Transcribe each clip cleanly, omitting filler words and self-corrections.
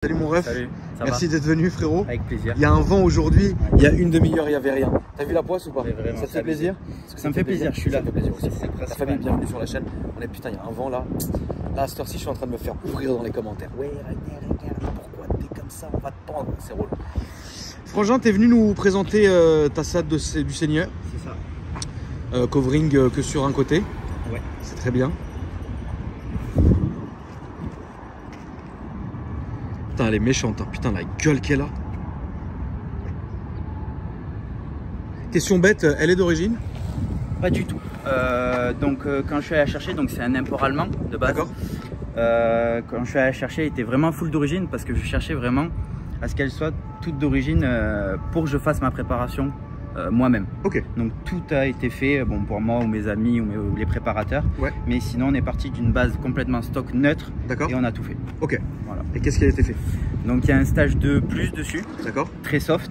Salut mon ref, salut, merci d'être venu frérot. Avec plaisir. Il y a un vent aujourd'hui, il y a une demi-heure il n'y avait rien. T'as vu la poisse ou pas? Vraiment, ça te fait plaisir? Ça me fait plaisir, je suis là. Ça me fait plaisir aussi. La famille, bienvenue sur la chaîne. On est putain, il y a un vent là. Là à cette heure-ci je suis en train de me faire ouvrir dans les commentaires. Ouais, regarde, pourquoi t'es comme ça? On va te pendre, c'est relou. Frangin, t'es venu nous présenter ta SAD du Seigneur. C'est ça. Covering que sur un côté. Ouais. C'est très bien. Putain, elle est méchante, hein. Putain, la gueule qu'elle a. Question bête, elle est d'origine? Pas du tout. Quand je suis allé la chercher, donc c'est un import allemand de base. D'accord. Quand je suis allé la chercher, elle était vraiment full d'origine parce que je cherchais vraiment à ce qu'elle soit toute d'origine pour que je fasse ma préparation moi-même. Ok. Donc tout a été fait bon, pour moi ou mes amis ou les préparateurs. Ouais. Mais sinon on est parti d'une base complètement stock neutre. D'accord. Et on a tout fait. Ok. Voilà. Et qu'est-ce qui a été fait? Donc il y a un stage de plus dessus. D'accord. Très soft.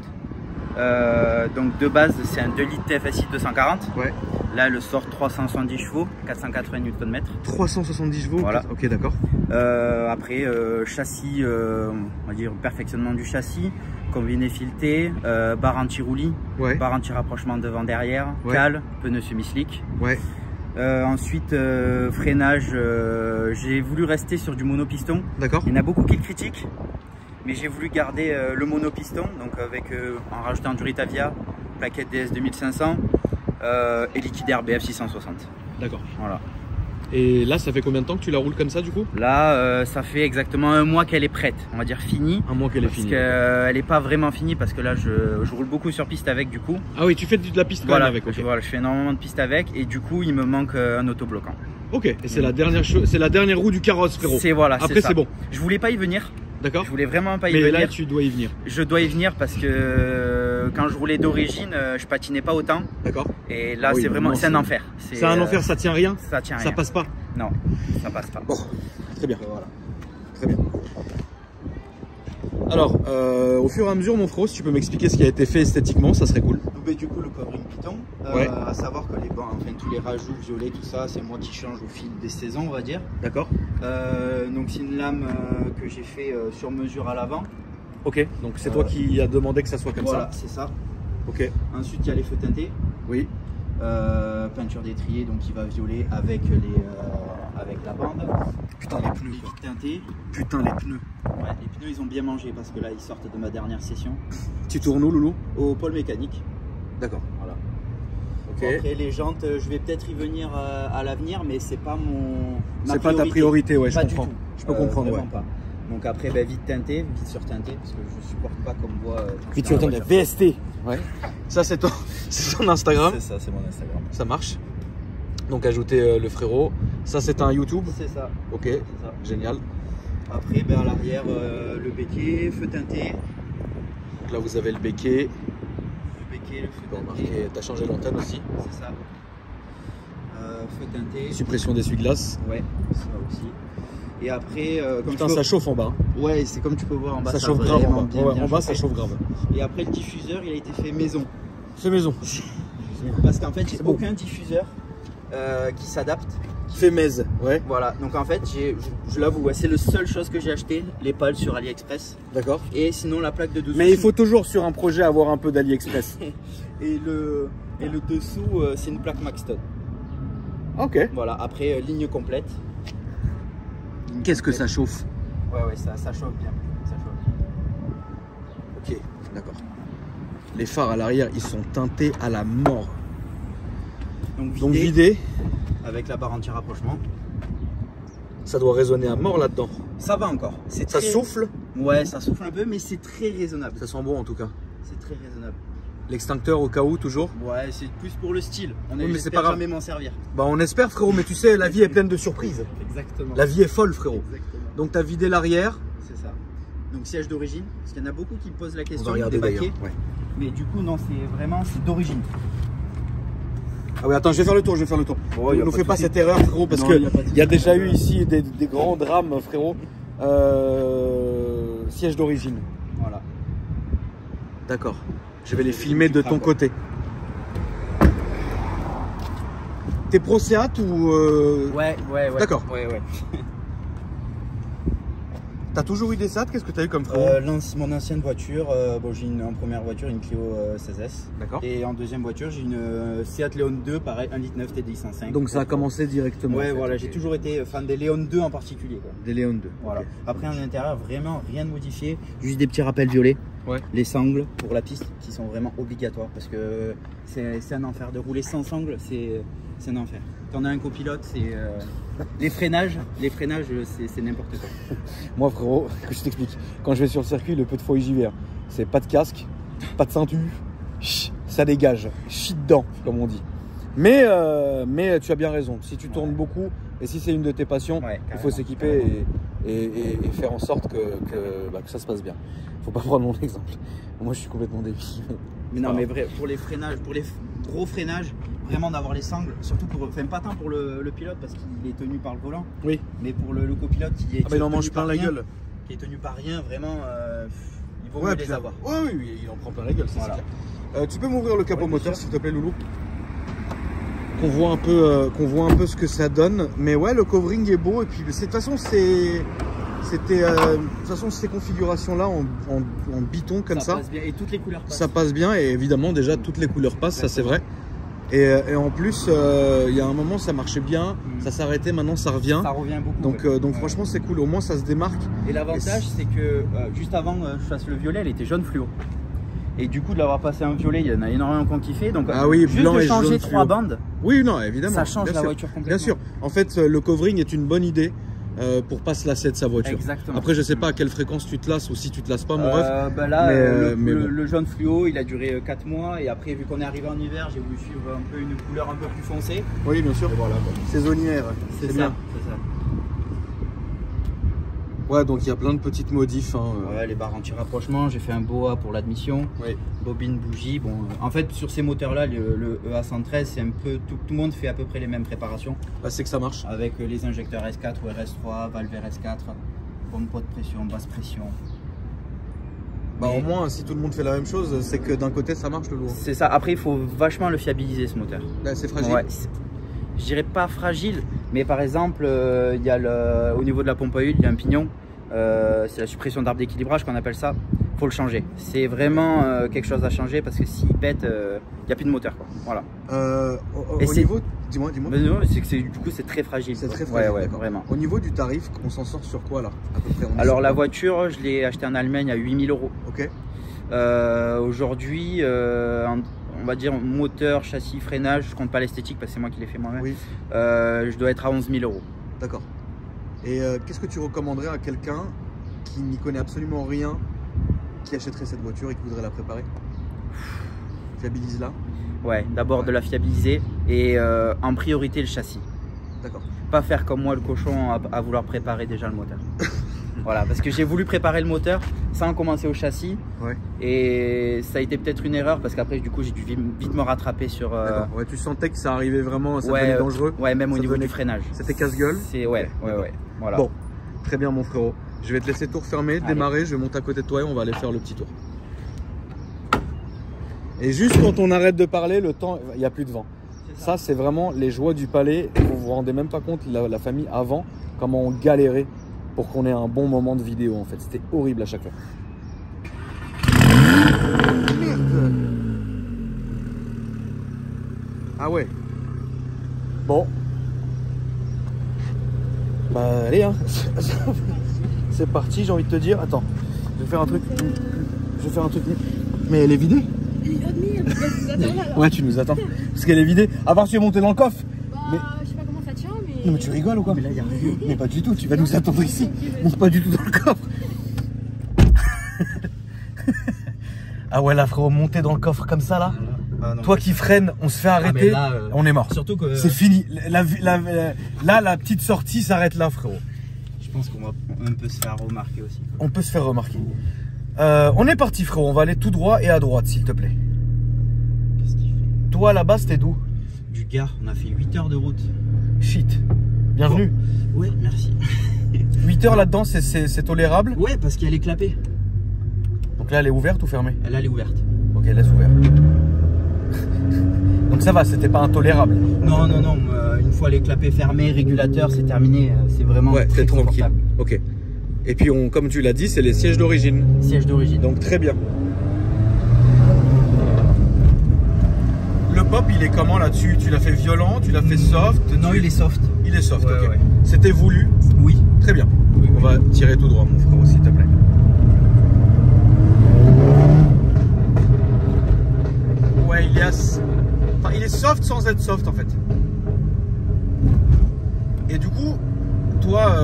Donc de base c'est un 2 litres TFSI 240. Ouais. Là elle sort 370 chevaux, 480 Nm. 370 chevaux. Voilà. Ok, d'accord. Après châssis, on va dire perfectionnement du châssis, combiné fileté, barre anti-roulis, Ouais. barre anti-rapprochement devant derrière, Ouais. cale, pneus semi-slick. Ouais. Ensuite freinage, j'ai voulu rester sur du monopiston. D'accord. Il y en a beaucoup qui le critiquent, mais j'ai voulu garder le monopiston, donc avec en rajoutant du Ritavia, plaquette DS 2500 et liquidaire BF 660. D'accord. Voilà. Et là, ça fait combien de temps que tu la roules comme ça du coup? Là, ça fait exactement un mois qu'elle est prête, on va dire finie. Un mois qu'elle est finie. Parce qu'elle n'est pas vraiment finie parce que là, je roule beaucoup sur piste avec du coup. Ah oui, tu fais de la piste quand Voilà, même avec. Ok. voilà, je fais énormément de piste avec et du coup, il me manque un autobloquant. Ok. Et c'est la dernière roue du carrosse, frérot. C'est voilà. Après, c'est bon. Je voulais pas y venir. D'accord. Je voulais vraiment pas y Mais venir. là, tu dois y venir. Je dois y venir parce que quand je roulais d'origine, je patinais pas autant. D'accord. Et là, Oui, c'est vraiment, non, c'est un enfer. C'est un enfer, ça tient rien. Ça tient rien. Ça passe pas. Non, ça passe pas. Bon, très bien. Voilà. Très bien. Alors, au fur et à mesure, mon frérot, si tu peux m'expliquer ce qui a été fait esthétiquement, ça serait cool. Donc, du coup, le covering Python, Ouais. à savoir que les bancs, enfin tous les rajouts violets, tout ça, c'est moi qui change au fil des saisons, on va dire. D'accord. Donc c'est une lame que j'ai fait sur mesure à l'avant. Ok. Donc c'est toi qui as demandé que ça soit comme Voilà, ça. c'est ça. Ok. Ensuite, il y a les feux teintés. Oui. Peinture d'étrier, donc qui va violer avec avec la bande. Putain, les pneus. Les Quoi. vitres teintées. Putain, les pneus. Ouais, les pneus, ils ont bien mangé parce que là, ils sortent de ma dernière session. Tu tournes où, Loulou? Au pôle mécanique. D'accord. Voilà. Ok. Bon, après, les jantes, je vais peut-être y venir à l'avenir, mais c'est pas ma C'est pas ta priorité, ouais, je pas comprends. du tout. Je peux comprendre, vraiment ouais. pas. Donc après, bah, vite teinté, vite surteinté, parce que je supporte pas comme voit. Vite sur ton VST. Ouais. Ça, c'est ton Instagram. C'est ça, c'est mon Instagram. Ça marche. Donc, ajouter le frérot. Ça, c'est un YouTube. C'est ça. Ok. C'est ça. Génial. Après, ben, à l'arrière, le béquet, feu teinté. Donc là, vous avez le béquet. Le béquet, le feu Bon, teinté. marqué, t'as changé l'antenne aussi. C'est ça. Feu teinté. Suppression d'essuie-glace. Ouais, ça aussi. Et après, comme Putain, tu peux... ça chauffe en bas. Ouais, c'est comme tu peux voir en bas. Ça a chauffe grave en vraiment bas. Ouais, bien en bas, ça chauffé. chauffe grave. Et après, le diffuseur, il a été fait maison. Fait maison. Parce qu'en fait, j'ai C'est bon. aucun diffuseur qui s'adapte. Fait maise. Ouais. Voilà, donc en fait, je l'avoue, ouais, c'est la seule chose que j'ai acheté, les pales sur AliExpress. D'accord. Et sinon, la plaque de dessous. Mais il faut toujours sur un projet avoir un peu d'AliExpress. Et le dessous, c'est une plaque Maxton. Ok. Voilà, après, ligne complète. Qu'est-ce que ça chauffe? Ouais, ouais, ça chauffe bien. Ça chauffe bien. Ok, d'accord. Les phares à l'arrière, ils sont teintés à la mort. Donc vidé, avec la barre anti-rapprochement. ça doit résonner à mort là-dedans. Ça va encore. Ça Très... souffle? Ouais, ça souffle un peu, mais c'est très raisonnable. Ça sent bon en tout cas. C'est très raisonnable. L'extincteur au cas où toujours? Ouais, c'est plus pour le style. Oui, mais c'est pas grave. Jamais m'en servir. Bah on espère frérot, mais tu sais, la vie est pleine de surprises. Exactement. La vie est folle frérot. Exactement. Donc t'as vidé l'arrière. C'est ça. Donc siège d'origine, parce qu'il y en a beaucoup qui posent la On question va regarder des d'ailleurs. baquets. Ouais. Mais du coup, non, c'est d'origine. Ah oui, attends, je vais faire le tour, Oh, ne nous fais pas cette erreur frérot, parce Non, que y a pas de il y a déjà eu ici des grands drames frérot. Siège d'origine. Voilà. D'accord. Je vais les filmer de ton côté. T'es pro Seat ou Ouais. D'accord. Ouais. T'as toujours eu des SAT? Qu'est-ce que t'as eu comme frérot? Mon ancienne voiture, bon, j'ai en première voiture une Clio 16S. D'accord. Et en deuxième voiture, j'ai une Seat Leon 2, pareil, 1.9 TDI 105. Donc ça a commencé directement. Ouais, en fait. voilà, j'ai toujours été fan des Leon 2 en particulier. Quoi. Des Leon 2. Voilà. Okay. Après, à l'intérieur, vraiment rien de modifié. Juste des petits rappels violets. Ouais. Les sangles pour la piste qui sont vraiment obligatoires parce que c'est un enfer. De rouler sans sangles, c'est un enfer. Quand on a un copilote, c'est les freinages, c'est n'importe quoi. Moi frérot, que je t'explique, quand je vais sur le circuit, le peu de fois où j'y vais, c'est pas de casque, pas de ceinture, ça dégage, chie dedans comme on dit. Mais tu as bien raison, si tu tournes beaucoup et si c'est une de tes passions, il faut s'équiper et faire en sorte que ça se passe bien. Faut pas prendre mon exemple. Moi je suis complètement débile. Mais non, mais vrai, pour les freinages, pour les gros freinages, vraiment d'avoir les sangles, surtout pour, enfin pas tant pour le pilote parce qu'il est tenu par le volant, oui, mais pour le copilote qui est, mais il en mange plein la gueule, qui est tenu par rien, vraiment, il vaut mieux les avoir. Oui, il en prend plein la gueule, c'est clair. Tu peux m'ouvrir le capot moteur s'il te plaît, Loulou? Qu'on voit un peu ce que ça donne, mais ouais, le covering est beau et puis de toute façon ces configurations-là en biton comme ça, passe bien. Et toutes les couleurs passent. Ça passe bien et évidemment déjà toutes les couleurs passent, ça c'est vrai. Et en plus, il y a un moment ça marchait bien, ça s'arrêtait, maintenant ça revient. Ça revient beaucoup. Donc franchement c'est cool, au moins ça se démarque. Et l'avantage c'est que juste avant que je fasse le violet, elle était jaune fluo. Et du coup de l'avoir passé en violet, il y en a énormément qui ont kiffé. Donc juste blanc de et changer jaune 3 bandes, oui, non, évidemment, ça change la voiture complètement. Bien sûr, en fait le covering est une bonne idée. Pour pas se lasser de sa voiture. Exactement. Après je sais pas à quelle fréquence tu te lasses ou si tu te lasses pas mon ref. Là le jaune fluo il a duré 4 mois et après vu qu'on est arrivé en hiver j'ai voulu suivre un peu une couleur un peu plus foncée. Oui bien sûr. Voilà, saisonnière. C'est ça. Ouais, donc il y a plein de petites modifs. Ouais, les barres anti-rapprochement, j'ai fait un BOA pour l'admission. Oui. Bobine, bougie. Bon, en fait, sur ces moteurs-là, le EA113, c'est un peu tout le monde fait à peu près les mêmes préparations. Bah, c'est que ça marche. Avec les injecteurs S4 ou RS3, valve RS4, pompe de pression, basse pression. Bah, au moins, si tout le monde fait la même chose, c'est que d'un côté ça marche le lourd. C'est ça. Après, il faut vachement le fiabiliser ce moteur. Là, c'est fragile. Ouais, je dirais pas fragile, mais par exemple, il y a au niveau de la pompe à huile, il y a un pignon. C'est la suppression d'arbre d'équilibrage qu'on appelle ça. Faut le changer. C'est vraiment quelque chose à changer parce que s'il pète, il n'y a plus de moteur. Quoi. Voilà. Au niveau, dis-moi. Non, c'est que du coup c'est très fragile. C'est très fragile. Ouais, vraiment. Au niveau du tarif, on s'en sort sur quoi là à peu près? Alors la voiture, je l'ai achetée en Allemagne à 8 000 €. Ok. Aujourd'hui, on va dire moteur, châssis, freinage, je compte pas l'esthétique parce que c'est moi qui l'ai fait moi-même. Oui. Je dois être à 11 000 €. D'accord. Et qu'est-ce que tu recommanderais à quelqu'un qui n'y connaît absolument rien, qui achèterait cette voiture et qui voudrait la préparer? Fiabilise-la. Ouais, d'abord de la fiabiliser et en priorité le châssis. D'accord. Pas faire comme moi le cochon à vouloir préparer déjà le moteur. Voilà, parce que j'ai voulu préparer le moteur sans commencer au châssis. Ouais. Et ça a été peut-être une erreur parce qu'après du coup j'ai dû vite me rattraper sur... Ouais, tu sentais que ça arrivait vraiment, ça devenait dangereux. Ouais, même au niveau du freinage. C'était casse-gueule. Ouais. Voilà. Bon, très bien mon frérot. Je vais te laisser tout refermer, démarrer, je vais monter à côté de toi et on va aller faire le petit tour. Et juste quand on arrête de parler, le temps, il n'y a plus de vent. Ça, c'est vraiment les joies du palais. Vous vous rendez même pas compte, la famille avant, comment on galérait pour qu'on ait un bon moment de vidéo en fait. C'était horrible à chaque fois. Merde. Ah ouais. Bon. Bah allez hein. C'est parti, j'ai envie de te dire. Attends, je vais faire un truc. Mais elle est vidée. Ouais, tu nous attends. Parce qu'elle est vidée. À part si tu es monté dans le coffre. Bah, je sais pas comment ça tient, mais. Non, mais tu rigoles ou quoi? Mais là, il y a rien. Mais pas du tout, tu vas nous attendre ici. Monte pas du tout dans le coffre. Ah ouais, là, frérot, monter dans le coffre comme ça, là. Ah, non, toi qui freines, on se fait arrêter, là, on est mort. Surtout que. C'est fini. Là, la petite sortie s'arrête là, frérot. Je pense qu'on peut se faire remarquer aussi. On peut se faire remarquer. On est parti, frérot. On va aller tout droit et à droite, s'il te plaît. Qu'est-ce qu'il fait? Toi, là-bas, c'était d'où? Du Gard. On a fait 8 heures de route. Shit. Bienvenue. Oh. Ouais, merci. 8 heures là-dedans, c'est tolérable? Ouais, parce qu'elle est clapée. Donc là, elle est ouverte ou fermée? Elle est ouverte. Ok, laisse ouverte. Donc ça va, c'était pas intolérable? Non. Une fois les clapets fermés, régulateur, c'est terminé. C'est vraiment très tranquille. confortable. Ok. Et puis, comme tu l'as dit, c'est les sièges d'origine. Siège d'origine. Donc très bien. Le pop, il est comment là-dessus? Tu l'as fait violent, tu l'as fait soft? Non, il est soft. Il est soft, Ouais, ok. ouais. C'était voulu? Oui. Très bien. Oui, On va tirer tout droit, mon frère, s'il te plaît. Ouais, enfin, il est soft sans être soft en fait. Et du coup, toi,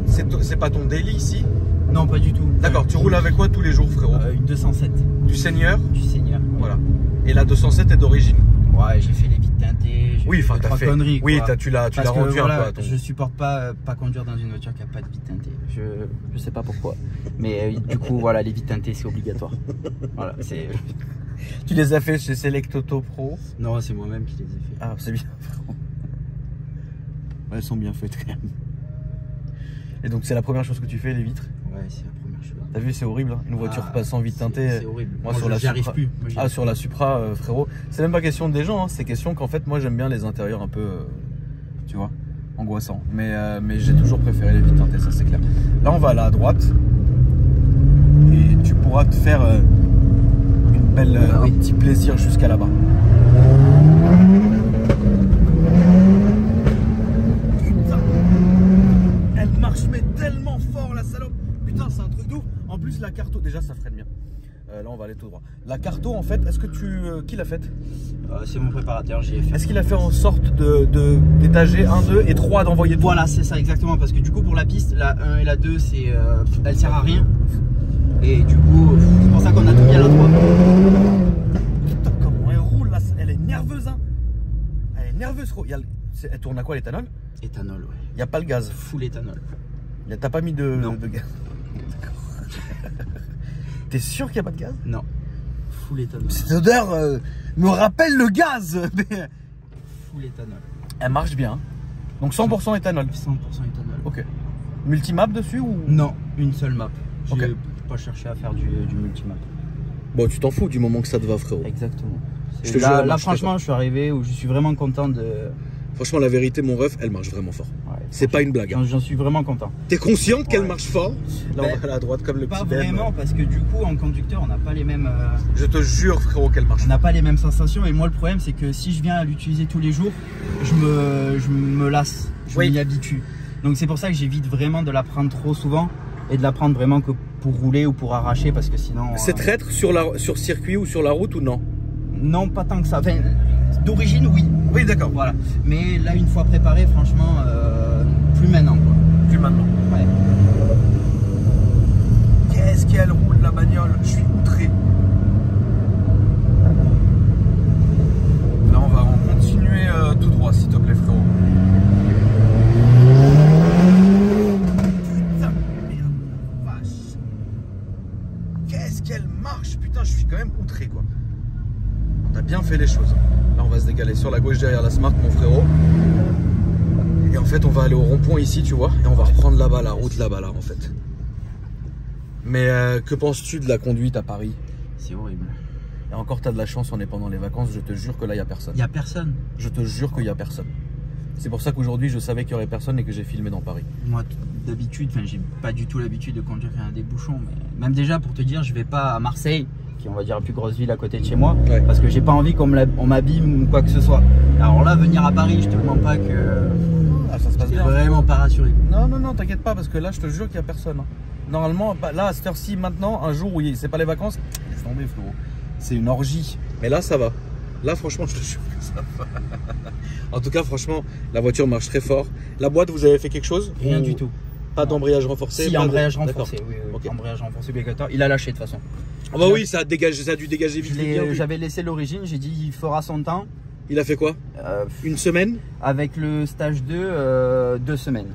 c'est pas ton daily ici? Non, pas du tout. D'accord, tu roules avec quoi tous les jours, frérot? Une 207. Du Seigneur? Du Seigneur. Voilà. Et la 207 est d'origine? Ouais, j'ai fait les vitres teintées. Oui, enfin, t'as fait conneries. Oui, quoi. tu l'as Parce que, rendu voilà, un peu. Je supporte pas conduire dans une voiture qui a pas de vitres teintées. Je sais pas pourquoi. Mais du coup, voilà, les vitres teintées, c'est obligatoire. Voilà, c'est. Tu les as fait chez Select Auto Pro? Non, c'est moi-même qui les ai fait. Ah, c'est bien, frérot. Ouais, elles sont bien faites quand même. Et donc, c'est la première chose que tu fais, les vitres? Ouais, c'est la première chose. T'as vu, c'est horrible, hein, une voiture passant vitre teintée. C'est horrible. Moi, sur la j'y arrive Supra. plus. Moi, Sur la Supra, frérot. C'est même pas question des gens, hein, c'est question qu'en fait, moi, j'aime bien les intérieurs un peu, tu vois, angoissants. Mais j'ai toujours préféré les vitres teintées, ça c'est clair. Là, on va aller à droite. Et tu pourras te faire un petit plaisir jusqu'à là-bas. Putain, elle marche mais tellement fort la salope. Putain, c'est un truc d'ouf. En plus, la Carto, déjà ça freine bien. Là, on va aller tout droit. La Carto, en fait, est-ce que qui l'a faite? C'est mon préparateur, j'ai fait. Est-ce qu'il a fait en sorte d'étager 1, 2 et 3 d'envoyer tout? Voilà, c'est ça exactement. Parce que du coup, pour la piste, la 1 et la 2, elle sert à rien. Et du coup, c'est pour ça qu'on a tout mis à la 3. Putain, comment elle roule là, elle est nerveuse, hein. Elle est nerveuse, gros. Elle tourne à quoi, l'éthanol? Éthanol, ouais. Il n'y a pas le gaz. Full éthanol. T'as pas mis de gaz? T'es sûr qu'il n'y a pas de gaz? Non. Full éthanol. Cette odeur me rappelle le gaz. Full éthanol. Elle marche bien. Donc 100% éthanol. 100% éthanol. Ok. Multimap dessus ou? Non, une seule map. J'ai Ok. pas cherché à faire du multimap. Bon, tu t'en fous du moment que ça te va, frérot. Exactement. Je te jure, elle Là, marche franchement, très je suis arrivé où je suis vraiment content de. Franchement, la vérité, mon ref, elle marche vraiment fort. Ouais, C'est pas une blague. Hein. J'en suis vraiment content. T'es consciente qu'elle Ouais. marche fort? Là, on va aller à droite comme le Pas petit Ben. vraiment, parce que du coup, en conducteur, on n'a pas les mêmes. Je te jure, frérot, qu'elle marche On n'a pas les mêmes sensations. Et moi, le problème, c'est que si je viens à l'utiliser tous les jours, je me lasse. Je m'y habitue. Donc, c'est pour ça que j'évite vraiment de la prendre trop souvent et de la prendre vraiment que pour rouler ou pour arracher, parce que sinon. C'est traître sur circuit ou sur la route ou non? Non, pas tant que ça. Enfin, d'origine, oui. Oui, d'accord. Voilà. Mais là, une fois préparé, franchement, plus maintenant, quoi. Plus maintenant. Ouais. Qu'est-ce qu'elle roule la bagnole? Je suis outré. Là, on va continuer tout droit, s'il te plaît, frérot. Putain, merde, vache. Qu'est-ce qu'elle marche? Putain, je suis quand même outré, quoi. T'as bien fait les choses. Là, on va se décaler sur la gauche derrière la Smart, mon frérot. Et en fait, on va aller au rond-point ici, tu vois. Et on va reprendre là-bas, la route là-bas, là, en fait. Mais que penses-tu de la conduite à Paris? C'est horrible. Et encore, t'as de la chance, on est pendant les vacances. Je te jure que là, il n'y a personne. Il n'y a personne. Je te jure qu'il n'y a personne. C'est pour ça qu'aujourd'hui, je savais qu'il n'y aurait personne et que j'ai filmé dans Paris. Moi, d'habitude, j'ai pas du tout l'habitude de conduire un des bouchons. Mais même déjà, pour te dire, je vais pas à Marseille, qui est, on va dire, la plus grosse ville à côté de chez moi, Ouais. parce que j'ai pas envie qu'on m'abîme ou quoi que ce soit. Alors là, venir à Paris, je te mens pas que Ah, ça se passe j'étais bien. vraiment pas rassuré. Non, non, non, t'inquiète pas, parce que là, je te jure qu'il n'y a personne. Hein. Normalement, là, à cette heure-ci, maintenant, un jour où c'est pas les vacances, je suis tombé, frérot. C'est une orgie. Mais là, ça va. Là, franchement, je te jure que ça va. En tout cas, franchement, la voiture marche très fort. La boîte, vous avez fait quelque chose? Rien Ou du tout. Pas d'embrayage renforcé? Si, pas embrayage de... renforcé, oui, oui. Ok. Embrayage renforcé obligatoire. Il a lâché de toute façon. Ah bah oui, ça a dû dégager vite. Bien vu. J'avais laissé l'origine, j'ai dit il fera son temps. Il a fait quoi? Une semaine? Avec le stage 2, 2 semaines.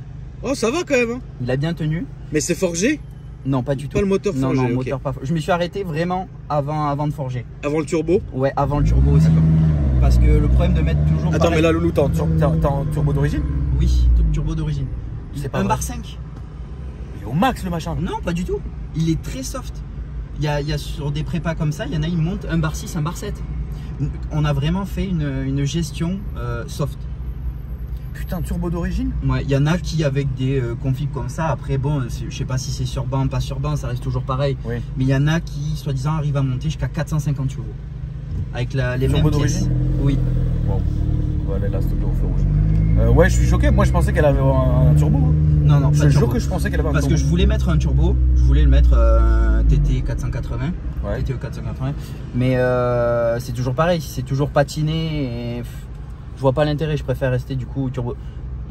Oh, ça va quand même. Hein. Il a bien tenu. Mais c'est forgé? Non, pas du tout. Pas le moteur non, forgé? non, Ok. moteur pas forgé. Je me suis arrêté vraiment avant de forger. Avant le turbo? Ouais, avant le turbo aussi. Parce que le problème de mettre toujours. Attends, pareil. mais là, Loulou, t'es en turbo d'origine? Oui, turbo d'origine. C'est pas Un vrai. bar 5. Il est au max le machin. Non, pas du tout. Il est très soft. Il y a sur des prépas comme ça, il y en a, ils montent un bar 6, un bar 7. On a vraiment fait une gestion soft. Putain, turbo d'origine? Ouais, il y en a qui avec des configs comme ça, après bon, je sais pas si c'est sur banc, pas sur banc, ça reste toujours pareil. Oui. Mais il y en a qui, soi-disant, arrivent à monter jusqu'à 450 chevaux. Avec les Turbo mêmes d'origine? pièces. Oui. Bon, on va aller là, s'il te plaît, au feu rouge. Ouais, je suis choqué. Moi, je pensais qu'elle avait un turbo. Hein. Non, non, Je pas te de jure turbo. que je pensais qu'elle avait un Parce turbo. que je voulais mettre un turbo, je voulais le mettre un TT 480. Ouais. TT 480. Mais c'est toujours pareil, c'est toujours patiné. Et, je vois pas l'intérêt, je préfère rester du coup turbo.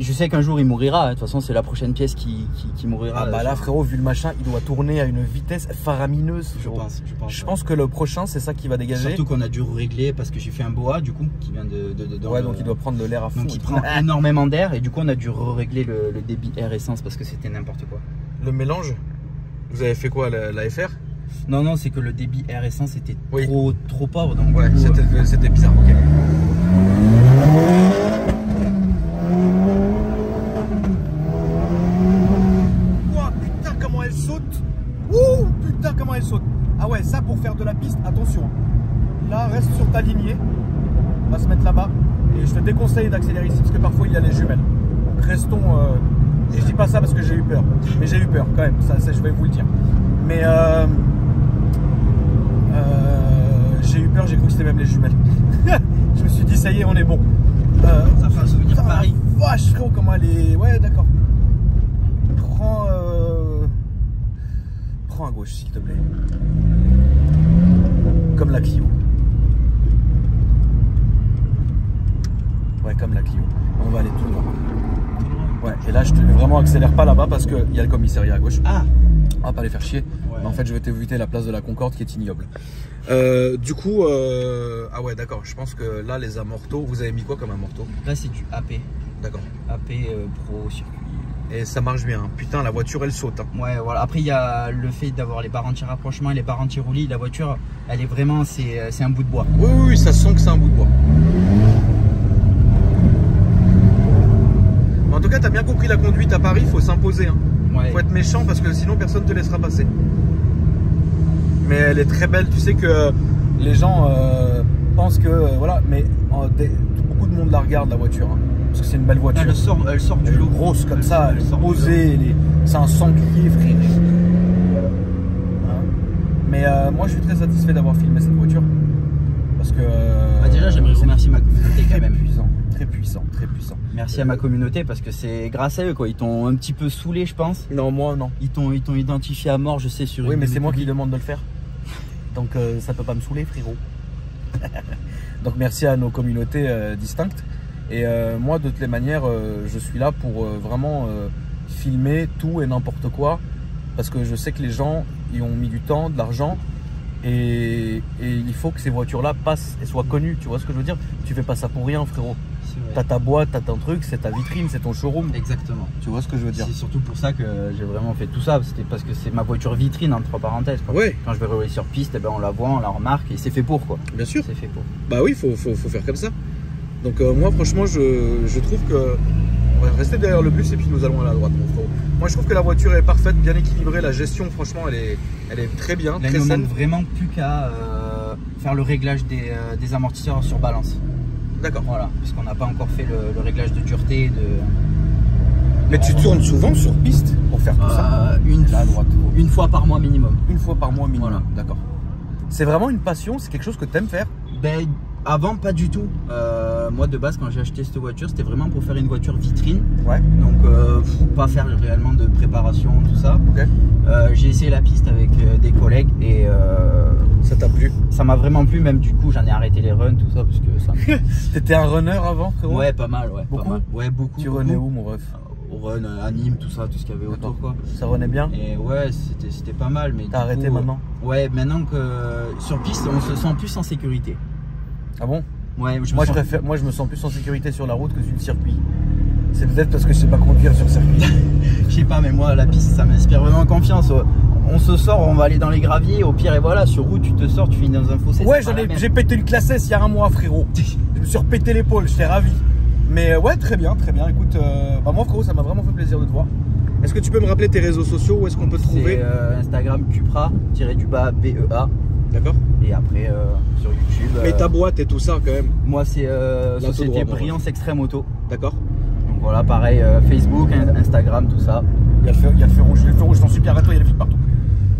Je sais qu'un jour il mourira, de toute façon c'est la prochaine pièce qui mourira. Ah bah là, frérot, vu le machin, il doit tourner à une vitesse faramineuse. Je pense. Je pense que le prochain, c'est ça qui va dégager. Surtout qu'on a dû régler parce que j'ai fait un boa du coup qui vient de Ouais, donc il doit prendre de l'air à fond. donc il prend énormément d'air et du coup on a dû régler le débit air essence parce que c'était n'importe quoi. Le mélange, vous avez fait quoi, la FR? Non, non, c'est que le débit air essence était Oui. trop pauvre. Donc Ouais, du coup, c'était bizarre, ok. Ouah, putain, comment elle saute! Ouh, putain, comment elle saute! Ah ouais, ça pour faire de la piste, attention. Là, reste sur ta lignée. On va se mettre là-bas. Et je te déconseille d'accélérer ici parce que parfois il y a les jumelles. Donc restons. Et je dis pas ça parce que j'ai eu peur. Mais j'ai eu peur quand même, ça je vais vous le dire. Mais j'ai eu peur, j'ai cru que c'était même les jumelles. Je me suis dit, ça y est, on est bon. ça fait un souvenir Paris. Vache, frérot, comment elle est. Ouais, d'accord. Prends à gauche, s'il te plaît. Comme la Clio. Ouais, comme la Clio. On va aller tout droit. Ouais, et là, je te vraiment accélère pas là-bas parce qu'il y a le commissariat à gauche. Ah, On va pas aller faire chier. ouais. Mais en fait, je vais t'éviter la place de la Concorde qui est ignoble. Du coup, ah ouais, d'accord. Je pense que là, les amortos, vous avez mis quoi comme amorto? Là c'est du AP. D'accord. AP Pro circuit. Et ça marche bien. Putain, la voiture, elle saute. Hein. Ouais, voilà. Après, il y a le fait d'avoir les barres anti-rapprochement et les barres anti-roulis. La voiture, elle est vraiment, c'est un bout de bois. Oui, oui, oui, ça sent que c'est un bout de bois. En tout cas, t'as bien compris la conduite à Paris, il faut s'imposer. Hein. Ouais. Faut être méchant parce que sinon personne te laissera passer. Mais elle est très belle, tu sais que les gens pensent que voilà, mais beaucoup de monde la regarde la voiture, hein, parce que c'est une belle voiture. Elle sort du Elle est lot. grosse comme ça, elle est sort du lot. posée, c'est un sanglier, frère. Hein. Mais moi je suis très satisfait d'avoir filmé cette voiture parce que Bah, déjà, j'aimerais remercier ma communauté quand même. très puissant, très puissant. Merci à ma communauté parce que c'est grâce à eux quoi. Ils t'ont un petit peu saoulé, je pense. Non, moi non. Ils t'ont identifié à mort, je sais, sur Oui, une mais c'est vidéo moi qui publique. demande de le faire. Donc ça peut pas me saouler, frérot. Donc merci à nos communautés distinctes. Et moi, de toutes les manières, je suis là pour vraiment filmer tout et n'importe quoi. Parce que je sais que les gens y ont mis du temps, de l'argent. Et il faut que ces voitures-là passent et soient connues. Tu vois ce que je veux dire? Tu fais pas ça pour rien, frérot. C'est vrai. T'as ta boîte, t'as ton truc, c'est ta vitrine, c'est ton showroom. Exactement. Tu vois ce que je veux dire? C'est surtout pour ça que j'ai vraiment fait tout ça. C'était parce que c'est ma voiture vitrine, entre parenthèses. Quoi. Ouais, Quand je vais rouler sur piste, eh ben, on la voit, on la remarque et c'est fait pour quoi. bien sûr. C'est fait pour. Bah oui, faut faire comme ça. Donc moi franchement je trouve que on va rester derrière le bus et puis nous allons aller à droite, mon frérot. Moi je trouve que la voiture est parfaite, bien équilibrée, la gestion franchement elle est très bien, Là, très il ne saine. manque vraiment plus qu'à faire le réglage des amortisseurs sur balance. D'accord. Voilà, puisqu'on n'a pas encore fait le réglage de dureté. Mais tu tournes souvent sur piste pour faire tout ça? Là à droite. Une fois par mois minimum. Une fois par mois minimum. Voilà. D'accord. C'est vraiment une passion, c'est quelque chose que tu aimes faire? Ben, avant, pas du tout. Moi, de base, quand j'ai acheté cette voiture, c'était vraiment pour faire une voiture vitrine. Ouais. Donc, pas faire réellement de préparation, tout ça. Ok. J'ai essayé la piste avec des collègues et Ça t'a plu? ça m'a vraiment plu. Même du coup, j'en ai arrêté les runs, tout ça. Parce que ça... T'étais un runner avant, frérot? Ouais, pas mal. Ouais, Beaucoup? pas mal. Ouais, beaucoup. Tu beaucoup. runnais où, mon ref? Au run, anime, tout ça, tout ce qu'il y avait D'accord. autour, quoi. Ça runnait bien? Et ouais, c'était pas mal. Mais T'as arrêté maintenant? Ouais, maintenant que sur piste, on se sent plus en sécurité. Ah bon? Ouais, Moi je me sens plus en sécurité sur la route que sur le circuit. C'est peut-être parce que je sais pas conduire sur circuit. Je sais pas, mais moi, la piste, ça m'inspire vraiment confiance. On se sort, on va aller dans les graviers. Au pire, et voilà, sur route, tu te sors, tu finis dans un fossé. Ouais, c'est pas la même. j'ai pété une classe S il y a un mois, frérot. Je me suis repété l'épaule, j'étais ravi. Mais ouais, très bien, très bien. Écoute, bah moi, frérot, ça m'a vraiment fait plaisir de te voir. Est-ce que tu peux me rappeler tes réseaux sociaux? Où est-ce qu'on peut te trouver? C'est Instagram Cupra-BEA. D'accord. Et après, sur YouTube. Mais ta boîte et tout ça, quand même. Moi, c'est Là, tout Société droit, Brillance Extrême Auto. D'accord. Donc voilà, pareil, Facebook, Instagram, tout ça. Il y a le feu rouge, j'en suis bien à toi, il y a les flics partout.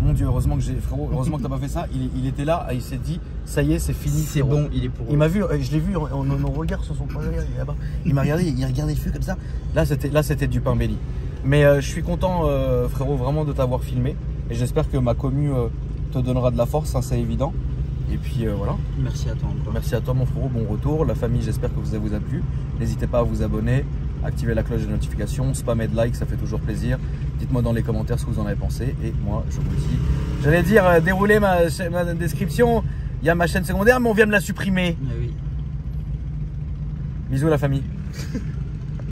Mon Dieu, heureusement que t'as pas fait ça. Il était là, il s'est dit, ça y est, c'est fini. C'est bon, il est pour eux. Il m'a vu, je l'ai vu, nos regards se sont croisés là-bas. Il m'a regardé, il regardait le feu comme ça. Là, c'était du pain béni. Mais je suis content, frérot, vraiment de t'avoir filmé. Et j'espère que ma commu te donnera de la force, hein, c'est évident. Et puis voilà. Merci à toi encore. Merci à toi, mon frérot, bon retour. La famille, j'espère que ça vous a plu. N'hésitez pas à vous abonner, activer la cloche de notification, spammer de like, ça fait toujours plaisir. Dites-moi dans les commentaires ce que vous en avez pensé. Et moi, je vous dis, j'allais dire, dérouler ma description. Il y a ma chaîne secondaire, mais on vient de la supprimer. Ah oui. Bisous la famille.